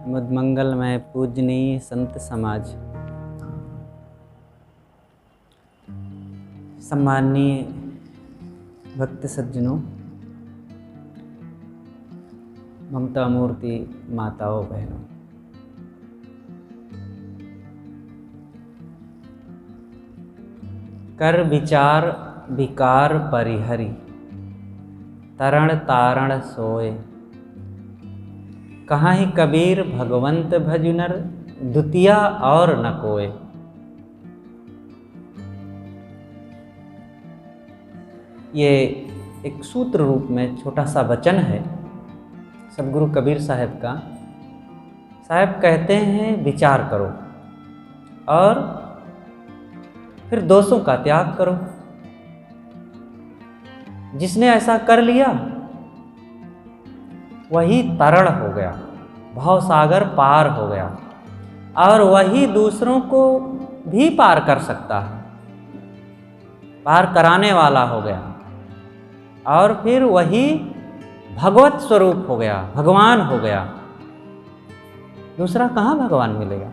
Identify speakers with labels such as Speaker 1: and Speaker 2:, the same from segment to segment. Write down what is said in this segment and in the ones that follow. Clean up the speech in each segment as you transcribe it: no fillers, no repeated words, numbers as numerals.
Speaker 1: मंगलमय पूजनीय संत समाज, सम्माननीय भक्त सज्जनों, ममता मूर्ति माताओं बहनों, कर विचार विकार परिहरि, तरण तारण सोए। कहाँ ही कबीर भगवंत भजुनर, द्वितीया और न कोय। ये एक सूत्र रूप में छोटा सा वचन है सदगुरु कबीर साहब का। साहब कहते हैं विचार करो और फिर दोषों का त्याग करो। जिसने ऐसा कर लिया वही तरण हो गया, भवसागर पार हो गया, और वही दूसरों को भी पार कर सकता है, पार कराने वाला हो गया, और फिर वही भगवत स्वरूप हो गया, भगवान हो गया। दूसरा कहाँ भगवान मिलेगा।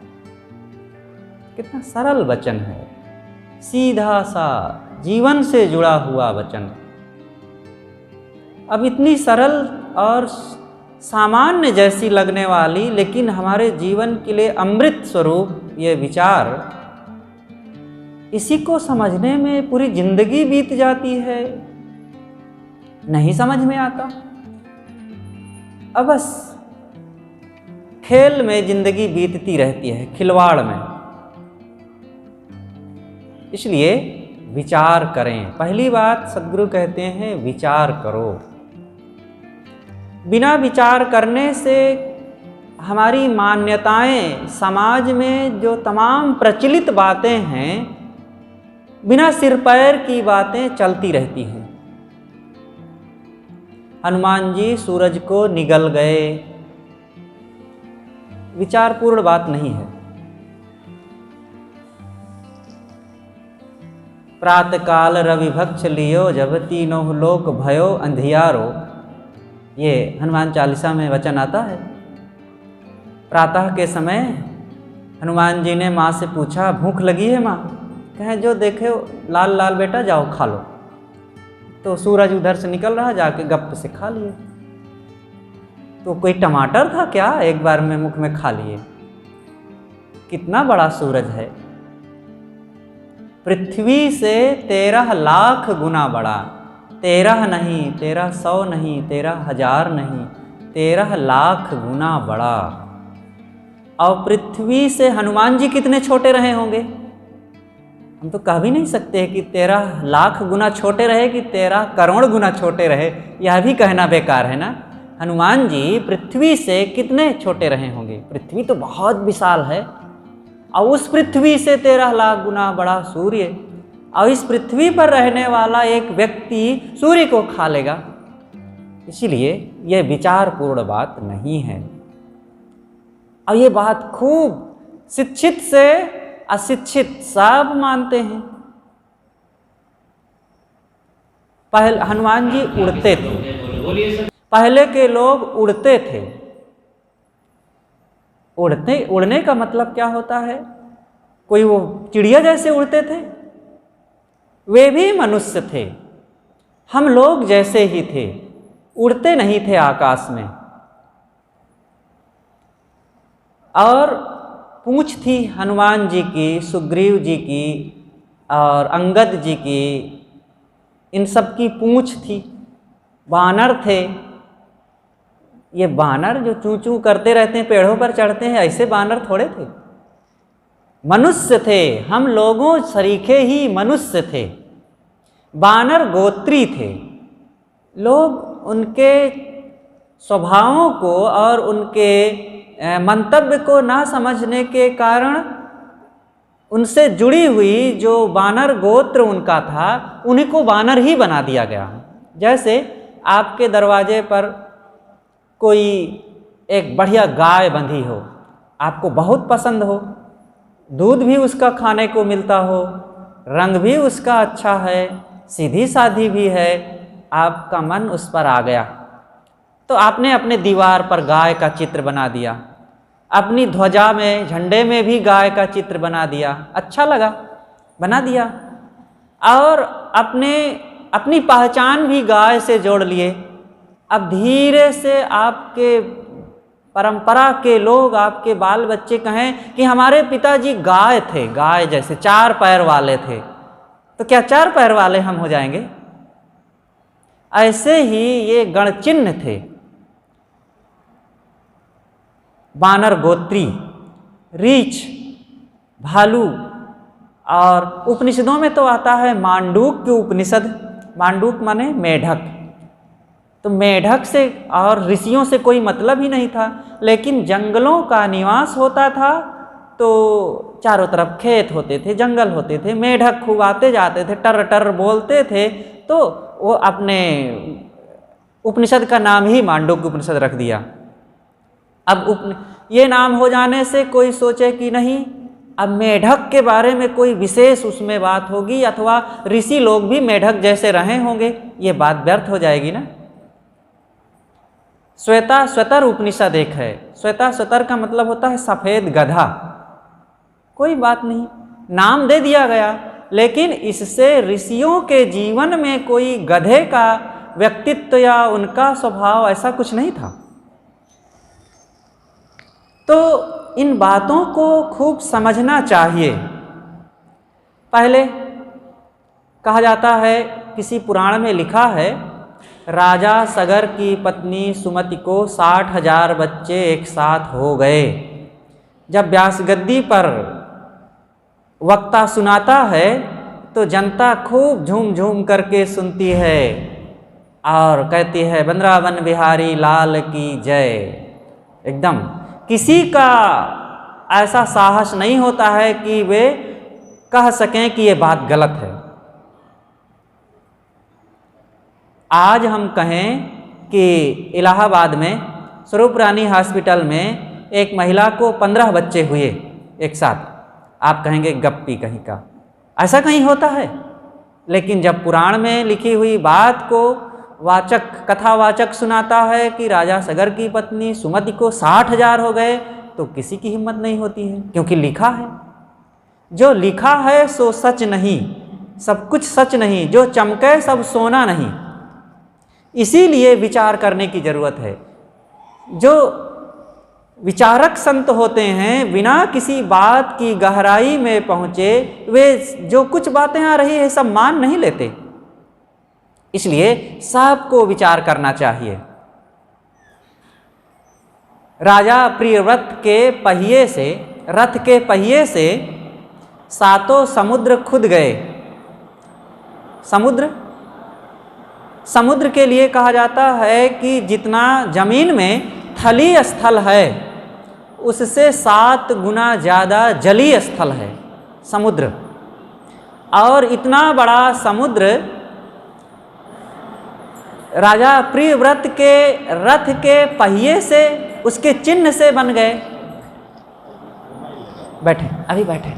Speaker 1: कितना सरल वचन है, सीधा सा जीवन से जुड़ा हुआ वचन। अब इतनी सरल और सामान्य जैसी लगने वाली, लेकिन हमारे जीवन के लिए अमृत स्वरूप ये विचार, इसी को समझने में पूरी जिंदगी बीत जाती है, नहीं समझ में आता। अब बस खेल में जिंदगी बीतती रहती है, खिलवाड़ में। इसलिए विचार करें। पहली बात सदगुरु कहते हैं विचार करो। बिना विचार करने से हमारी मान्यताएं, समाज में जो तमाम प्रचलित बातें हैं, बिना सिर पैर की बातें चलती रहती हैं। हनुमान जी सूरज को निगल गए, विचारपूर्ण बात नहीं है। प्रातःकाल रवि भक्ष लियो, जब तीनों लोक भयो अंधियारो। ये हनुमान चालीसा में वचन आता है। प्रातः के समय हनुमान जी ने माँ से पूछा, भूख लगी है माँ? कहें जो देखे लाल लाल बेटा जाओ खा लो। तो सूरज उधर से निकल रहा, जाके गप से खा लिए। तो कोई टमाटर था क्या, एक बार में मुख में खा लिए। कितना बड़ा सूरज है, पृथ्वी से 13 लाख गुना बड़ा। 13 नहीं, 1300 नहीं, 13,000 नहीं, 13 लाख गुना बड़ा। और पृथ्वी से हनुमान जी कितने छोटे रहे होंगे? हम तो कह भी नहीं सकते कि 13 लाख गुना छोटे रहे कि 13 करोड़ गुना छोटे रहे। यह भी कहना बेकार है ना। हनुमान जी पृथ्वी से कितने छोटे रहे होंगे? पृथ्वी तो बहुत विशाल है, और उस पृथ्वी से 13 लाख गुना बड़ा सूर्य, और इस पृथ्वी पर रहने वाला एक व्यक्ति सूर्य को खा लेगा। इसीलिए यह विचारपूर्ण बात नहीं है। और ये बात खूब शिक्षित से अशिक्षित सब मानते हैं। पहले हनुमान जी उड़ते थे, पहले के लोग उड़ते थे। उड़ने का मतलब क्या होता है? कोई वो चिड़िया जैसे उड़ते थे? वे भी मनुष्य थे, हम लोग जैसे ही थे, उड़ते नहीं थे आकाश में। और पूंछ थी हनुमान जी की, सुग्रीव जी की और अंगद जी की, इन सब की पूंछ थी। बानर थे। ये बानर जो चूं चूं करते रहते हैं, पेड़ों पर चढ़ते हैं, ऐसे बानर थोड़े थे। मनुष्य थे, हम लोगों सरीखे ही मनुष्य थे। बानर गोत्री थे। लोग उनके स्वभावों को और उनके मंतव्य को ना समझने के कारण उनसे जुड़ी हुई जो बानर गोत्र उनका था, उन्हीं को बानर ही बना दिया गया। जैसे आपके दरवाजे पर कोई एक बढ़िया गाय बंधी हो, आपको बहुत पसंद हो, दूध भी उसका खाने को मिलता हो, रंग भी उसका अच्छा है, सीधी साधी भी है, आपका मन उस पर आ गया, तो आपने अपने दीवार पर गाय का चित्र बना दिया। अपनी ध्वजा में, झंडे में भी गाय का चित्र बना दिया, अच्छा लगा, बना दिया। और अपनी पहचान भी गाय से जोड़ लिए। अब धीरे से आपके परंपरा के लोग, आपके बाल बच्चे कहें कि हमारे पिताजी गाय थे, गाय जैसे 4 पैर वाले थे, तो क्या 4 पैर वाले हम हो जाएंगे? ऐसे ही ये गणचिन्ह थे। बानर गोत्री, रीछ, भालू, और उपनिषदों में तो आता है मांडूक के उपनिषद। मांडूक माने मेढक। तो मेढक से और ऋषियों से कोई मतलब ही नहीं था, लेकिन जंगलों का निवास होता था, तो चारों तरफ खेत होते थे, जंगल होते थे, मेढक खूब आते जाते थे, टर टर बोलते थे, तो वो अपने उपनिषद का नाम ही मांडूक्य उपनिषद रख दिया। अब ये नाम हो जाने से कोई सोचे कि नहीं, अब मेढक के बारे में कोई विशेष उसमें बात होगी, अथवा ऋषि लोग भी मेढक जैसे रहे होंगे, ये बात व्यर्थ हो जाएगी ना। श्वेताश्वतर उपनिषद एक है। श्वेताश्वतर का मतलब होता है सफ़ेद गधा। कोई बात नहीं, नाम दे दिया गया, लेकिन इससे ऋषियों के जीवन में कोई गधे का व्यक्तित्व या उनका स्वभाव ऐसा कुछ नहीं था। तो इन बातों को खूब समझना चाहिए। पहले कहा जाता है, किसी पुराण में लिखा है, राजा सगर की पत्नी सुमति को 60,000 बच्चे एक साथ हो गए। जब व्यास गद्दी पर वक्ता सुनाता है तो जनता खूब झूम झूम करके सुनती है और कहती है वृंदावन बिहारी लाल की जय। एकदम किसी का ऐसा साहस नहीं होता है कि वे कह सकें कि ये बात गलत है। आज हम कहें कि इलाहाबाद में स्वरूप रानी हॉस्पिटल में एक महिला को 15 बच्चे हुए एक साथ, आप कहेंगे गप्पी कहीं का, ऐसा कहीं होता है? लेकिन जब पुराण में लिखी हुई बात को वाचक, कथावाचक सुनाता है कि राजा सगर की पत्नी सुमति को 60,000 हो गए, तो किसी की हिम्मत नहीं होती है, क्योंकि लिखा है। जो लिखा है सो सच नहीं, सब कुछ सच नहीं, जो चमके सब सोना नहीं। इसीलिए विचार करने की जरूरत है। जो विचारक संत होते हैं, बिना किसी बात की गहराई में पहुँचे, वे जो कुछ बातें आ रही है सब मान नहीं लेते। इसलिए सबको विचार करना चाहिए। राजा प्रियव्रत के पहिए से, रथ के पहिए से 7 समुद्र खुद गए। समुद्र के लिए कहा जाता है कि जितना जमीन में थलीय स्थल है, उससे 7 गुना ज़्यादा जलीय स्थल है समुद्र। और इतना बड़ा समुद्र राजा प्रियव्रत के रथ के पहिए से, उसके चिन्ह से बन गए। बैठे, अभी बैठे।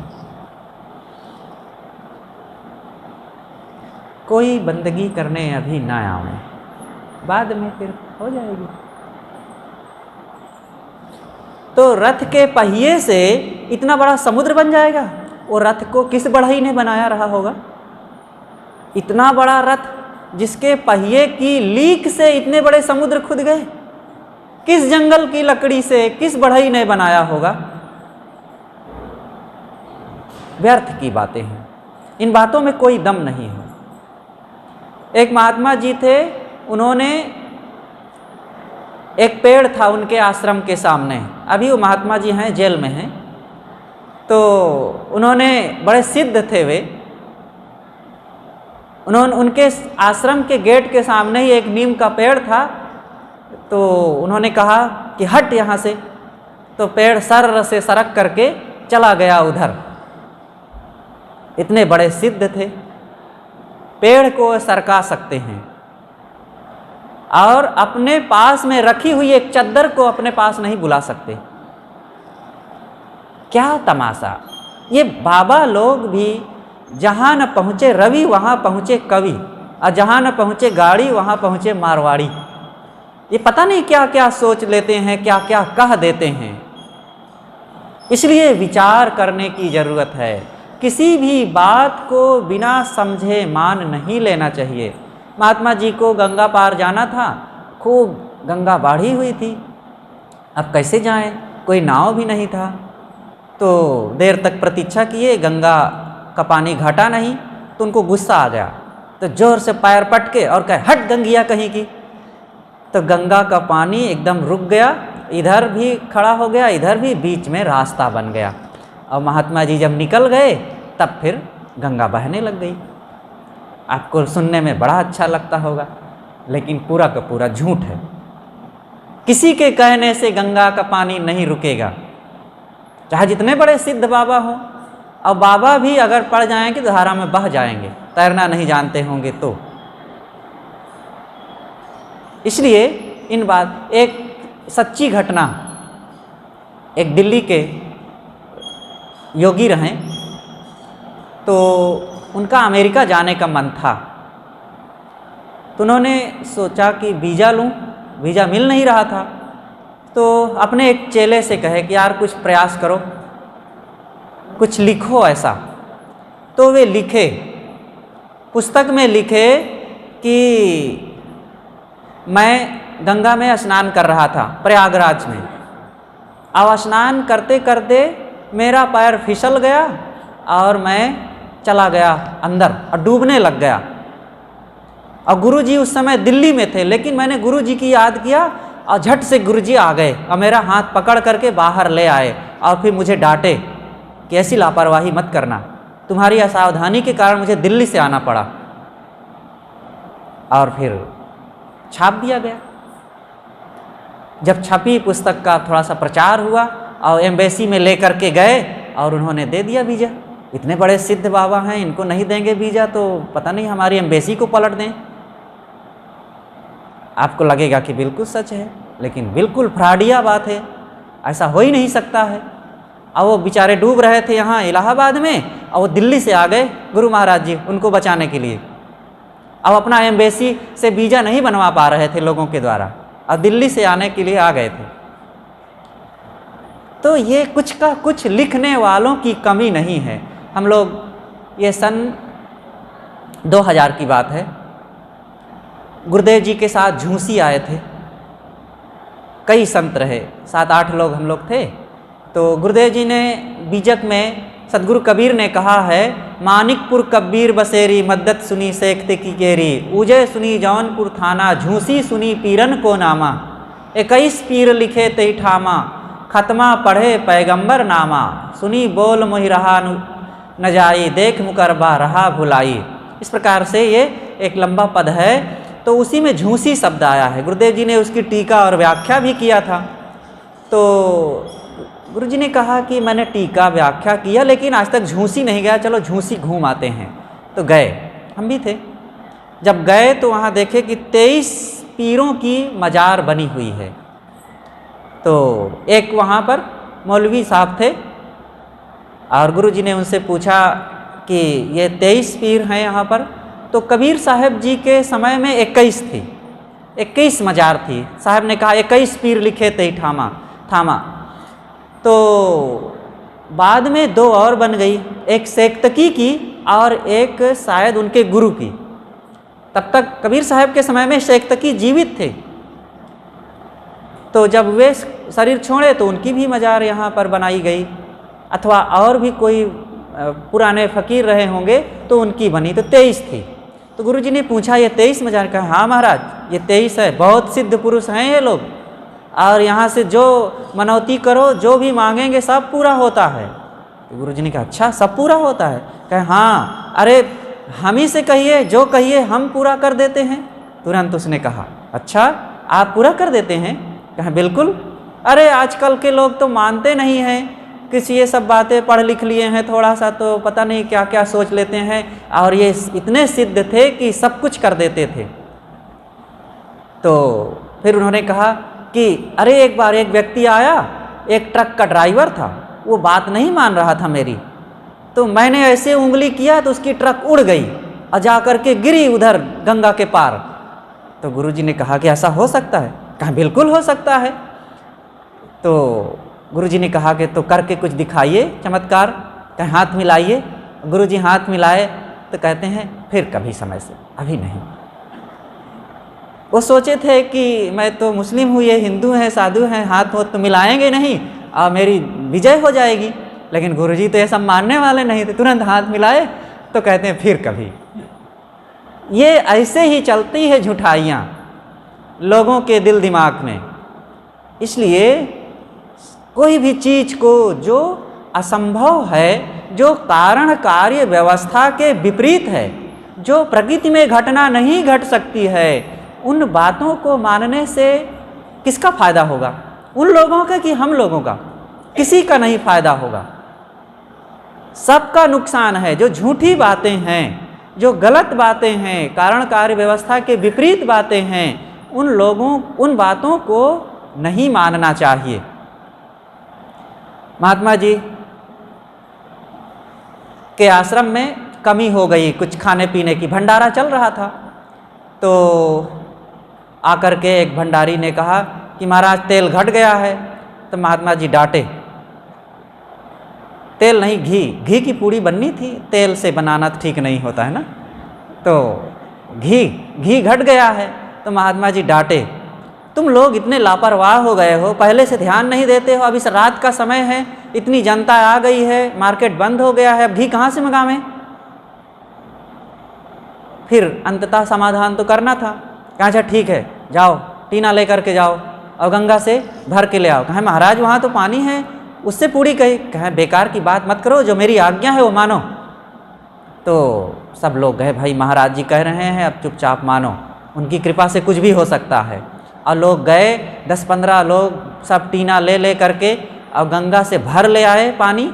Speaker 1: कोई बंदगी करने अभी ना आवे, बाद में फिर हो जाएगी। तो रथ के पहिए से इतना बड़ा समुद्र बन जाएगा। वो रथ को किस बढ़ई ने बनाया रहा होगा? इतना बड़ा रथ जिसके पहिए की लीक से इतने बड़े समुद्र खुद गए, किस जंगल की लकड़ी से, किस बढ़ई ने बनाया होगा? व्यर्थ की बातें हैं, इन बातों में कोई दम नहीं है। एक महात्मा जी थे, उन्होंने, एक पेड़ था उनके आश्रम के सामने, अभी वो महात्मा जी हैं, जेल में हैं, तो उन्होंने, बड़े सिद्ध थे वे, उनके आश्रम के गेट के सामने ही एक नीम का पेड़ था। तो उन्होंने कहा कि हट यहाँ से, तो पेड़ सर से सरक करके चला गया उधर। इतने बड़े सिद्ध थे, पेड़ को सरका सकते हैं और अपने पास में रखी हुई एक चद्दर को अपने पास नहीं बुला सकते। क्या तमाशा! ये बाबा लोग भी जहाँ न पहुँचे रवि वहाँ पहुँचे कवि, और जहाँ न पहुँचे गाड़ी वहाँ पहुँचे मारवाड़ी। ये पता नहीं क्या क्या सोच लेते हैं, क्या क्या कह देते हैं। इसलिए विचार करने की ज़रूरत है। किसी भी बात को बिना समझे मान नहीं लेना चाहिए। महात्मा जी को गंगा पार जाना था, खूब गंगा बाढ़ी हुई थी, अब कैसे जाएं? कोई नाव भी नहीं था। तो देर तक प्रतीक्षा किए, गंगा का पानी घटा नहीं, तो उनको गुस्सा आ गया, तो जोर से पैर पटके और कहे हट गंगिया कहीं की। तो गंगा का पानी एकदम रुक गया, इधर भी खड़ा हो गया, इधर भी, बीच में रास्ता बन गया। और महात्मा जी जब निकल गए तब फिर गंगा बहने लग गई। आपको सुनने में बड़ा अच्छा लगता होगा, लेकिन पूरा का पूरा झूठ है। किसी के कहने से गंगा का पानी नहीं रुकेगा, चाहे जितने बड़े सिद्ध बाबा हों। और बाबा भी अगर पड़ जाएंगे तो धारा में बह जाएंगे, तैरना नहीं जानते होंगे तो। इसलिए इन बात, एक सच्ची घटना, एक दिल्ली के योगी रहें, तो उनका अमेरिका जाने का मन था। तो उन्होंने सोचा कि वीज़ा लूं, वीज़ा मिल नहीं रहा था। तो अपने एक चेले से कहे कि यार कुछ प्रयास करो, कुछ लिखो ऐसा। तो वे लिखे, पुस्तक में लिखे कि मैं गंगा में स्नान कर रहा था प्रयागराज में। अब स्नान करते करते मेरा पैर फिसल गया और मैं चला गया अंदर और डूबने लग गया। और गुरुजी उस समय दिल्ली में थे, लेकिन मैंने गुरुजी की याद किया और झट से गुरुजी आ गए और मेरा हाथ पकड़ करके बाहर ले आए और फिर मुझे डांटे कि ऐसी लापरवाही मत करना, तुम्हारी असावधानी के कारण मुझे दिल्ली से आना पड़ा। और फिर छाप दिया गया। जब छपी पुस्तक का थोड़ा सा प्रचार हुआ और एम्बेसी में लेकर के गए और उन्होंने दे दिया वीज़ा। इतने बड़े सिद्ध बाबा हैं, इनको नहीं देंगे वीज़ा तो पता नहीं हमारी एम्बेसी को पलट दें। आपको लगेगा कि बिल्कुल सच है, लेकिन बिल्कुल फ्रॉडिया बात है, ऐसा हो ही नहीं सकता है। और वो बेचारे डूब रहे थे यहाँ इलाहाबाद में, और वो दिल्ली से आ गए गुरु महाराज जी उनको बचाने के लिए। अब अपना एम्बेसी से वीज़ा नहीं बनवा पा रहे थे लोगों के द्वारा, और दिल्ली से आने के लिए आ गए थे। तो ये कुछ का कुछ लिखने वालों की कमी नहीं है। हम लोग, ये सन 2000 की बात है, गुरुदेव जी के साथ झूसी आए थे, कई संत रहे, 7-8 लोग हम लोग थे। तो गुरुदेव जी ने बीजक में, सदगुरु कबीर ने कहा है, मानिकपुर कबीर बसेरी मद्दत सुनी सेखते की केरी, ऊजे सुनी जौनपुर थाना, झूसी सुनी पीरन को नामा, 21 पीर लिखे तई ठामा, खत्मा पढ़े पैगंबर नामा, सुनी बोल मोहि रहा न जाई, देख मुकरबा रहा भुलाई। इस प्रकार से ये एक लंबा पद है, तो उसी में झूसी शब्द आया है। गुरुदेव जी ने उसकी टीका और व्याख्या भी किया था। तो गुरु जी ने कहा कि मैंने टीका व्याख्या किया, लेकिन आज तक झूसी नहीं गया, चलो झूसी घूम आते हैं। तो गए, हम भी थे। जब गए तो वहाँ देखे कि 23 पीरों की मजार बनी हुई है। तो एक वहाँ पर मौलवी साहब थे और गुरु जी ने उनसे पूछा कि ये 23 पीर हैं यहाँ पर। तो कबीर साहब जी के समय में 21 थी, 21 मजार थी। साहब ने कहा 21 पीर लिखे ते थामा। तो बाद में 2 और बन गई, एक सेक्तकी की और एक शायद उनके गुरु की। तब तक कबीर साहब के समय में सेक्तकी जीवित थे। तो जब वे शरीर छोड़े तो उनकी भी मजार यहाँ पर बनाई गई, अथवा और भी कोई पुराने फ़कीर रहे होंगे तो उनकी बनी। तो 23 थी। तो गुरु जी ने पूछा ये 23 मजार? कहा हाँ महाराज ये 23 है, बहुत सिद्ध पुरुष हैं ये लोग, और यहाँ से जो मनौती करो, जो भी मांगेंगे सब पूरा होता है। तो गुरु जी ने कहा अच्छा सब पूरा होता है? कहे हाँ, अरे हम ही से कहिए, जो कहिए हम पूरा कर देते हैं। तुरंत उसने कहा अच्छा आप पूरा कर देते हैं? कहा बिल्कुल। अरे आजकल के लोग तो मानते नहीं हैं, किसी ये सब बातें पढ़ लिख लिए हैं थोड़ा सा तो पता नहीं क्या क्या सोच लेते हैं, और ये इतने सिद्ध थे कि सब कुछ कर देते थे। तो फिर उन्होंने कहा कि अरे एक बार एक व्यक्ति आया, एक ट्रक का ड्राइवर था, वो बात नहीं मान रहा था मेरी, तो मैंने ऐसे उंगली किया तो उसकी ट्रक उड़ गई और जा कर के गिरी उधर गंगा के पार। तो गुरुजी ने कहा कि ऐसा हो सकता है? कहा बिल्कुल हो सकता है। तो गुरुजी ने कहा कि तो करके कुछ दिखाइए चमत्कार, कहीं हाथ मिलाइए। गुरुजी हाथ मिलाए तो कहते हैं फिर कभी समय से, अभी नहीं। वो सोचे थे कि मैं तो मुस्लिम हूँ, ये हिंदू हैं, साधु हैं, हाथ हो तो मिलाएंगे नहीं और मेरी विजय हो जाएगी। लेकिन गुरुजी तो ये सब मानने वाले नहीं थे, तुरंत हाथ मिलाए तो कहते हैं फिर कभी। ये ऐसे ही चलती है झूठाइयाँ लोगों के दिल दिमाग में। इसलिए कोई भी चीज़ को जो असंभव है, जो कारण कार्य व्यवस्था के विपरीत है, जो प्रकृति में घटना नहीं घट सकती है, उन बातों को मानने से किसका फायदा होगा? उन लोगों का कि हम लोगों का? किसी का नहीं फायदा होगा, सबका नुकसान है। जो झूठी बातें हैं, जो गलत बातें हैं, कारण कार्य व्यवस्था के विपरीत बातें हैं, उन बातों को नहीं मानना चाहिए। महात्मा जी के आश्रम में कमी हो गई, कुछ खाने पीने की, भंडारा चल रहा था। तो आकर के एक भंडारी ने कहा कि महाराज तेल घट गया है। तो महात्मा जी डांटे, तेल नहीं, घी की पूड़ी बननी थी, तेल से बनाना ठीक नहीं होता है ना। तो घी घट गया है। तो महात्मा जी डांटे, तुम लोग इतने लापरवाह हो गए हो, पहले से ध्यान नहीं देते हो। अभी रात का समय है, इतनी जनता आ गई है, मार्केट बंद हो गया है, अब घी कहाँ से मंगावें? फिर अंततः समाधान तो करना था। कहा अच्छा ठीक है, जाओ टीना लेकर के जाओ और गंगा से भर के ले आओ। कहें महाराज वहाँ तो पानी है, उससे पूरी कही। कहें बेकार की बात मत करो, जो मेरी आज्ञा है वो मानो। तो सब लोग गए, भाई महाराज जी कह रहे हैं, अब चुपचाप मानो, उनकी कृपा से कुछ भी हो सकता है। और लोग गए, 10-15 लोग सब टीना ले करके और गंगा से भर ले आए पानी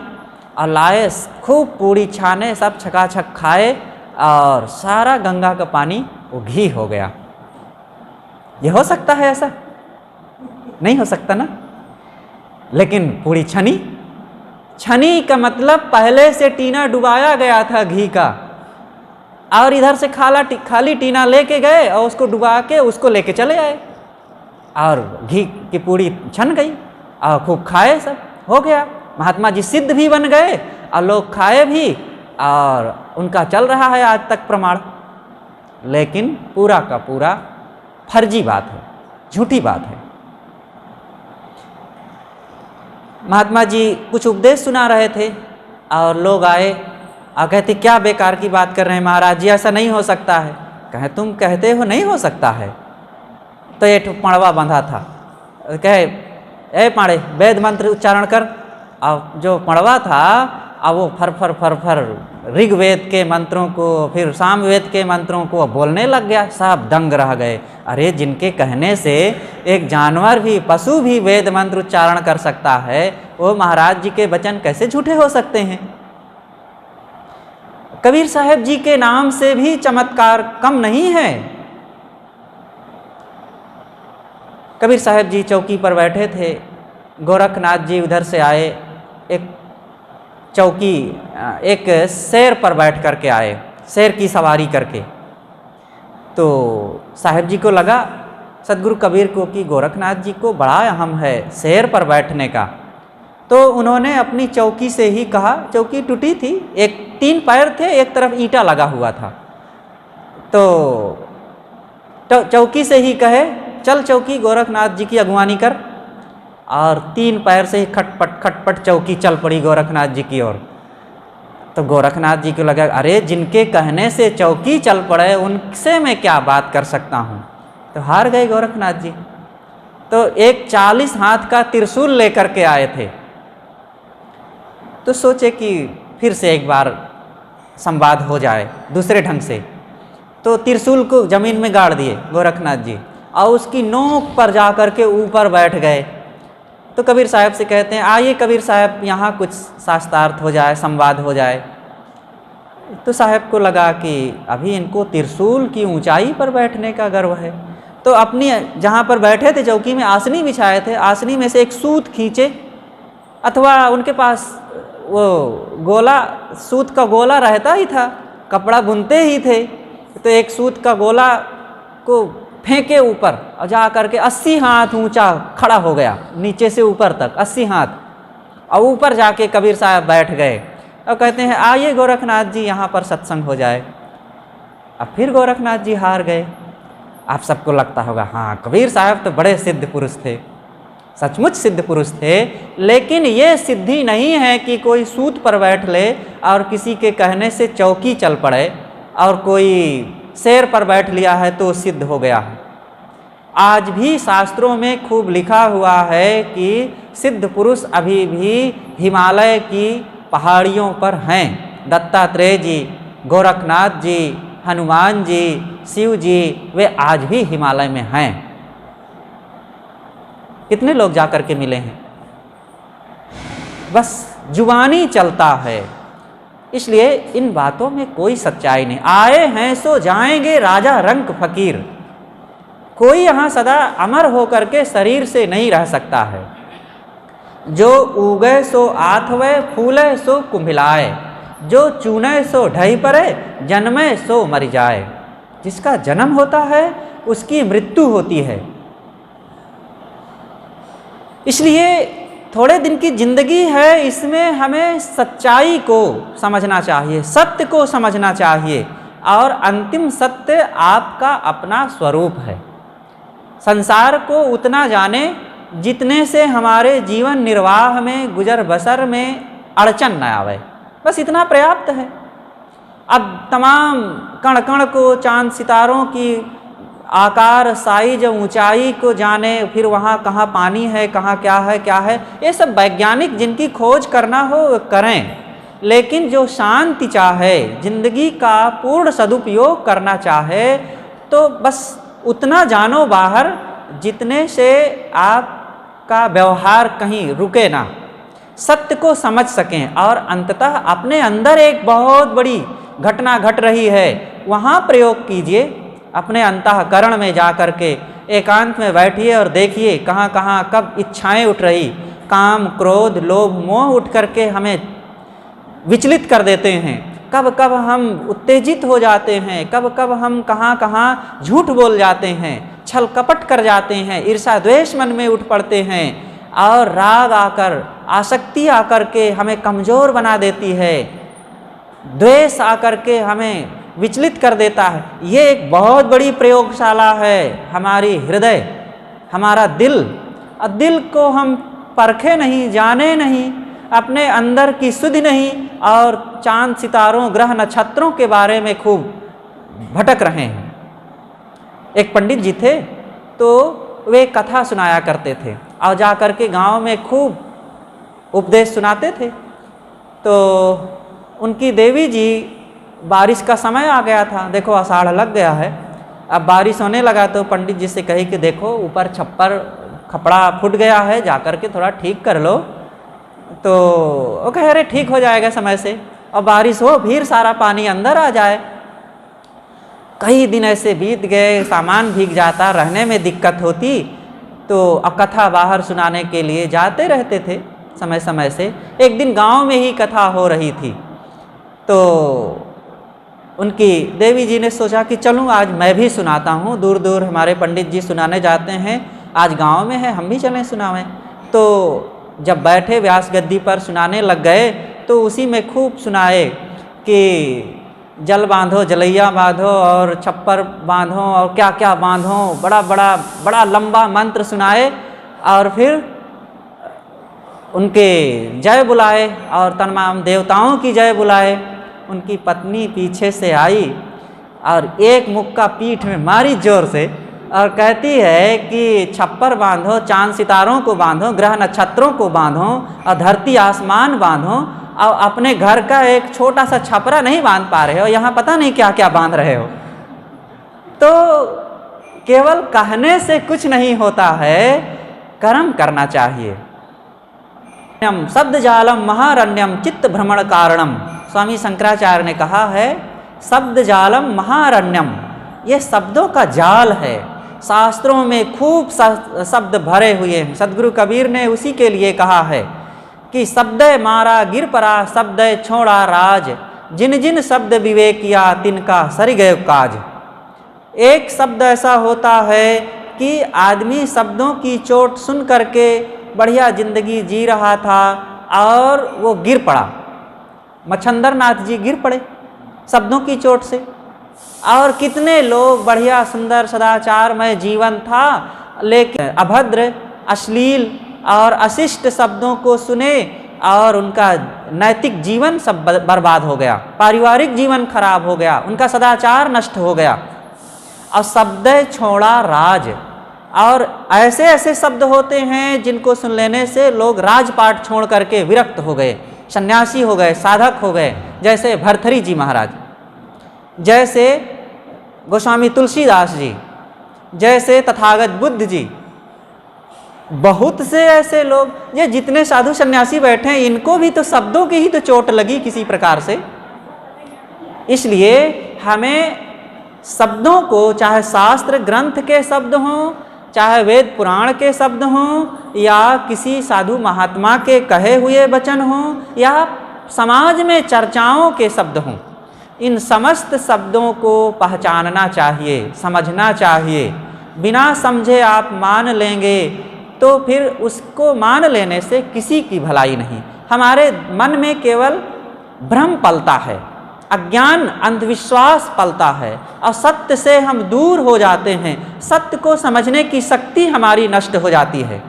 Speaker 1: और लाए, खूब पूड़ी छाने, सब छकाछक खाए और सारा गंगा का पानी वो घी हो गया। ये हो सकता है ऐसा? नहीं हो सकता ना। लेकिन पूरी छनी का मतलब पहले से टीना डुबाया गया था घी का, और इधर से खाली टीना लेके गए और उसको डुबा के उसको लेके चले आए और घी की पूड़ी छन गई और खूब खाए, सब हो गया। महात्मा जी सिद्ध भी बन गए और लोग खाए भी, और उनका चल रहा है आज तक प्रमाण। लेकिन पूरा का पूरा फर्जी बात है, झूठी बात है। महात्मा जी कुछ उपदेश सुना रहे थे और लोग आए और कहते क्या बेकार की बात कर रहे हैं महाराज जी, ऐसा नहीं हो सकता है। कहे तुम कहते हो नहीं हो सकता है, तो ये पड़वा बंधा था। कहे ए पाड़े वेद मंत्र उच्चारण कर। अब जो पड़वा था अब वो फर ऋग्वेद के मंत्रों को, फिर सामवेद के मंत्रों को बोलने लग गया। सब दंग रह गए, अरे जिनके कहने से एक जानवर भी, पशु भी वेद मंत्र उच्चारण कर सकता है, वो महाराज जी के वचन कैसे झूठे हो सकते हैं? कबीर साहब जी के नाम से भी चमत्कार कम नहीं है। कबीर साहब जी चौकी पर बैठे थे, गोरखनाथ जी उधर से आए, एक शेर पर बैठ करके आए, शेर की सवारी करके। तो साहब जी को लगा सदगुरु कबीर को कि गोरखनाथ जी को बड़ा अहम है शेर पर बैठने का। तो उन्होंने अपनी चौकी से ही कहा, चौकी टूटी थी, 3 पैर थे, एक तरफ ईंटा लगा हुआ था। तो चौकी से ही कहे चल चौकी गोरखनाथ जी की अगवानी कर, और 3 पैर से ही खटपट चौकी चल पड़ी गोरखनाथ जी की ओर। तो गोरखनाथ जी को लगा अरे जिनके कहने से चौकी चल पड़े उनसे मैं क्या बात कर सकता हूँ। तो हार गए गोरखनाथ जी। तो एक 40 हाथ का त्रिशूल लेकर के आए थे। तो सोचे कि फिर से एक बार संवाद हो जाए दूसरे ढंग से। तो त्रिशूल को जमीन में गाड़ दिए गोरखनाथ जी और उसकी नोक पर जा कर के ऊपर बैठ गए। तो कबीर साहब से कहते हैं आइए कबीर साहब यहाँ कुछ शास्त्रार्थ हो जाए, संवाद हो जाए। तो साहब को लगा कि अभी इनको त्रिशूल की ऊंचाई पर बैठने का गर्व है। तो अपनी जहाँ पर बैठे थे चौकी में आसनी बिछाए थे, आसनी में से एक सूत खींचे, अथवा उनके पास वो गोला, सूत का गोला रहता ही था, कपड़ा बुनते ही थे। तो एक सूत का गोला को फेंके ऊपर और जा करके 80 हाथ ऊंचा खड़ा हो गया, नीचे से ऊपर तक 80 हाथ। और ऊपर जाके कबीर साहब बैठ गए और कहते हैं आइए गोरखनाथ जी यहाँ पर सत्संग हो जाए। अब फिर गोरखनाथ जी हार गए। आप सबको लगता होगा हाँ कबीर साहब तो बड़े सिद्ध पुरुष थे, सचमुच सिद्ध पुरुष थे, लेकिन ये सिद्धि नहीं है कि कोई सूत पर बैठ ले और किसी के कहने से चौकी चल पड़े और कोई शेर पर बैठ लिया है तो सिद्ध हो गया है। आज भी शास्त्रों में खूब लिखा हुआ है कि सिद्ध पुरुष अभी भी हिमालय की पहाड़ियों पर हैं। दत्तात्रेय जी, गोरखनाथ जी, हनुमान जी, शिव जी, वे आज भी हिमालय में हैं। कितने लोग जाकर के मिले हैं? बस जुबानी चलता है। इसलिए इन बातों में कोई सच्चाई नहीं। आए हैं सो जाएंगे राजा रंक फकीर। कोई यहाँ सदा अमर होकर के शरीर से नहीं रह सकता है। जो उगे सो आथवे, फूले सो कुम्भिलाए, जो चूने सो ढही परे, जन्मे सो मर जाए। जिसका जन्म होता है उसकी मृत्यु होती है। इसलिए थोड़े दिन की जिंदगी है, इसमें हमें सच्चाई को समझना चाहिए, सत्य को समझना चाहिए, और अंतिम सत्य आपका अपना स्वरूप है। संसार को उतना जाने जितने से हमारे जीवन निर्वाह में, गुजर बसर में अड़चन न आवे, बस इतना पर्याप्त है। अब तमाम कण कण को, चांद सितारों की आकार, साइज, ऊंचाई को जाने, फिर वहाँ कहाँ पानी है, कहाँ क्या है, ये सब वैज्ञानिक जिनकी खोज करना हो करें, लेकिन जो शांति चाहे, जिंदगी का पूर्ण सदुपयोग करना चाहे, तो बस उतना जानो बाहर जितने से आपका व्यवहार कहीं रुके ना, सत्य को समझ सकें, और अंततः अपने अंदर एक बहुत बड़ी घटना घट रही है, वहाँ प्रयोग कीजिए। अपने अंतःकरण में जा कर के एकांत में बैठिए और देखिए कहाँ कहाँ कब इच्छाएं उठ रही, काम, क्रोध, लोभ, मोह उठ करके हमें विचलित कर देते हैं, कब कब हम उत्तेजित हो जाते हैं, कब कब हम कहाँ कहाँ झूठ बोल जाते हैं, छल कपट कर जाते हैं, ईर्षा द्वेष मन में उठ पड़ते हैं, और राग आकर, आसक्ति आकर के हमें कमज़ोर बना देती है, द्वेष आकर के हमें विचलित कर देता है। ये एक बहुत बड़ी प्रयोगशाला है हमारी हृदय, हमारा दिल। और दिल को हम परखे नहीं, जाने नहीं, अपने अंदर की सुधि नहीं, और चांद सितारों, ग्रह नक्षत्रों के बारे में खूब भटक रहे हैं। एक पंडित जी थे, तो वे कथा सुनाया करते थे और जा कर के गाँव में खूब उपदेश सुनाते थे। तो उनकी देवी जी, बारिश का समय आ गया था, देखो आषाढ़ लग गया है, अब बारिश होने लगा, तो पंडित जी से कही कि देखो ऊपर छप्पर खपड़ा फूट गया है, जाकर के थोड़ा ठीक कर लो। तो वो कह रहे ठीक हो जाएगा समय से, और बारिश हो फिर सारा पानी अंदर आ जाए। कई दिन ऐसे बीत गए, सामान भीग जाता, रहने में दिक्कत होती, तो अब कथा बाहर सुनाने के लिए जाते रहते थे समय समय से। एक दिन गांव में ही कथा हो रही थी, तो उनकी देवी जी ने सोचा कि चलूँ आज मैं भी सुनाता हूँ, दूर दूर हमारे पंडित जी सुनाने जाते हैं, आज गांव में है, हम भी चलें सुनावें। तो जब बैठे व्यास गद्दी पर सुनाने लग गए, तो उसी में खूब सुनाए कि जल बांधो, जलैया बांधो, और छप्पर बांधो, और क्या क्या बांधो, बड़ा लंबा मंत्र सुनाए, और फिर उनके जय बुलाए और तमाम देवताओं की जय बुलाए। उनकी पत्नी पीछे से आई और एक मुक्का पीठ में मारी जोर से, और कहती है कि छप्पर बांधो, चांद सितारों को बांधो, ग्रह नक्षत्रों को बांधो, और धरती आसमान बांधो, और अपने घर का एक छोटा सा छपरा नहीं बांध पा रहे हो, यहाँ पता नहीं क्या क्या बांध रहे हो। तो केवल कहने से कुछ नहीं होता है, कर्म करना चाहिए। शब्द जालम महारण्यम चित्त भ्रमण कारणम, स्वामी शंकराचार्य ने कहा है, शब्द जालम महारण्यम, ये शब्दों का जाल है। शास्त्रों में खूब शब्द भरे हुए हैं। सदगुरु कबीर ने उसी के लिए कहा है कि शब्द मारा गिर परा, शब्द छोड़ा राज, जिन जिन शब्द विवेकिया तिनका सरि गयो काज। एक शब्द ऐसा होता है कि आदमी शब्दों की चोट सुन करके बढ़िया जिंदगी जी रहा था, और वो गिर पड़ा। मच्छंदर नाथ जी गिर पड़े शब्दों की चोट से। और कितने लोग, बढ़िया सुंदर सदाचारमय जीवन था, लेकिन अभद्र, अश्लील और अशिष्ट शब्दों को सुने और उनका नैतिक जीवन सब बर्बाद हो गया, पारिवारिक जीवन खराब हो गया, उनका सदाचार नष्ट हो गया। और शब्द छोड़ा राज, और ऐसे ऐसे शब्द होते हैं जिनको सुन लेने से लोग राजपाट छोड़ करके विरक्त हो गए, सन्यासी हो गए, साधक हो गए, जैसे भर्तृहरि जी महाराज, जैसे गोस्वामी तुलसीदास जी, जैसे तथागत बुद्ध जी। बहुत से ऐसे लोग, ये जितने साधु सन्यासी बैठे हैं, इनको भी तो शब्दों की ही तो चोट लगी किसी प्रकार से। इसलिए हमें शब्दों को, चाहे शास्त्र ग्रंथ के शब्द हों, चाहे वेद पुराण के शब्द हों, या किसी साधु महात्मा के कहे हुए वचन हों, या समाज में चर्चाओं के शब्द हों, इन समस्त शब्दों को पहचानना चाहिए, समझना चाहिए। बिना समझे आप मान लेंगे तो फिर उसको मान लेने से किसी की भलाई नहीं। हमारे मन में केवल भ्रम पलता है, अज्ञान, अंधविश्वास पलता है, और सत्य से हम दूर हो जाते हैं। सत्य को समझने की शक्ति हमारी नष्ट हो जाती है।